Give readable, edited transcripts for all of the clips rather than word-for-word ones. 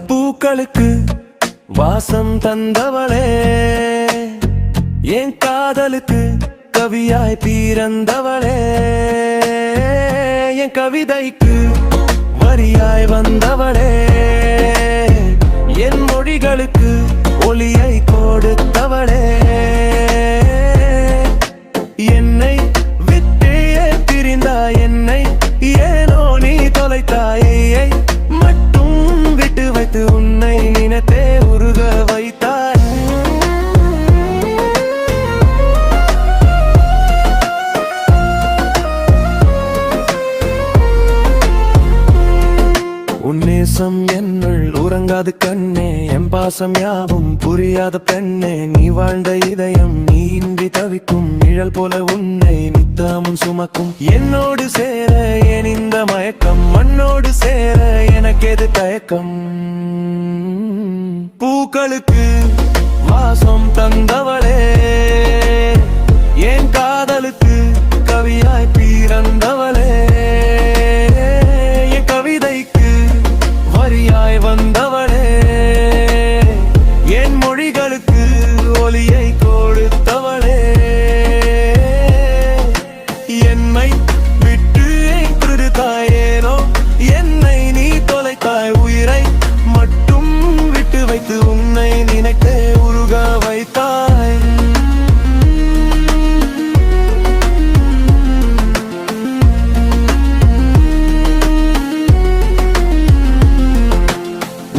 பூக்களுக்கு வாசம் தந்தவளே, என் காதலுக்கு கவியாய் பிறந்தவளே, என் கவிதைக்கு வரியாய் வந்தவளே, என் மொழிகளுக்கு ஒளியை கொடுத்தவளே, என்னை விட்டே பிரிந்தாய், என்னை ஏனோ நீ தொலைத்தாயை மட்டும் விட்டு வைத்து உன்னை நினைத்தே உருக வைத்தாய். உன் நேசம் என்னுள் உறங்காது கண்ணே, என் பாசம் யாவும் புரியாத பெண்ணே, நீ வாழ்ந்த இதயம் நீ இன்றி தவிக்கும் நிழல் போல உன்னை நித்தமும் சுமக்கும். என்னோடு சேர என் இந்த மயக்கம், மண்ணோடு சேர எனக்கு எது தயக்கம். பூக்களுக்கு வாசம் தந்தவளே, என் காதலுக்கு கவியாய் பிறந்தவளே, என் கவிதைக்கு வரியாய் வந்தவளே, என் மொழிகளுக்கு ஒளியை கொடுத்தவளே, என்னை விட்டு பிரித்தாயேனோ என்னை நீ தொலைத்தாய், உயிரை மட்டும் விட்டு வைத்து உன்னை நினைத்தே உருக வைத்தாய்.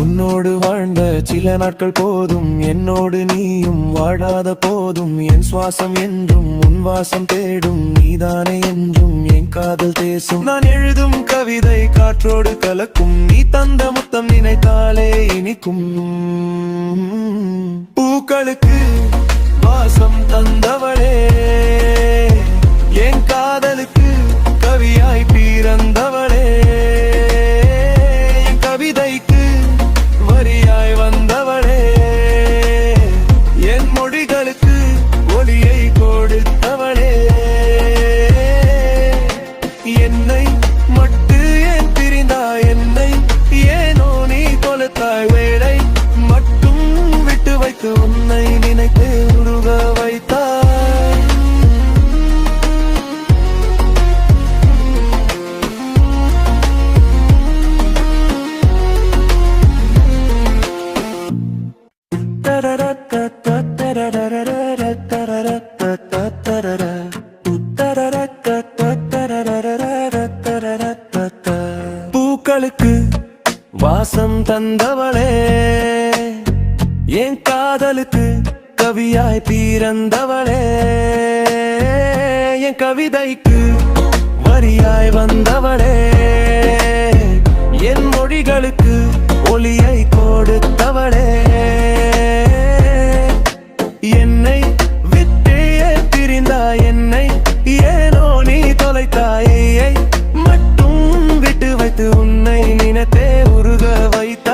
உன்னோடு வாழ்ந்த சில நாட்கள் போதும், என்னோடு நீயும் வாழாத போதும், என் சுவாசம் என்றும் உன் வாசம் தேடும், நீதானே என்றும் என் காதல் தேசும். நான் எழுதும் கவிதை காற்றோடு கலக்கும், நீ தந்த முத்தம் நினைத்தாலே இனிக்கும். பூக்களுக்கு வாசம் தந்தவளே, என் காதலுக்கு கவியாய் பிறந்தவளே, என் கவிதைக்கு வரியாய் வந்தவளே, என் மொழிகளுக்கு ஒளியை கொடுத்தவளே, என்னை மட்டு ஏன் பிரிந்தாய், என்னை ஏனோ நீ தொலைத்தாய், வேளை மட்டும் விட்டு வைத்து உன்னை நினைத்து உருக வைத்தாய். பூக்களுக்கு வாசம் தந்தவளே, என் காதலுக்கு கவியாய் பிறந்தவளே, என் கவிதைக்கு வரியாய் வந்தவளே, என் மொழிகளுக்கு ஒளியை கொடுத்தவளே, என்னை விட்டே பிரிந்தாய், என்னை ஏனோ நீ தொலைத்தாயை மட்டும் விட்டு வைத்து உன்னை நினைத்தே உருக வைத்தாய்.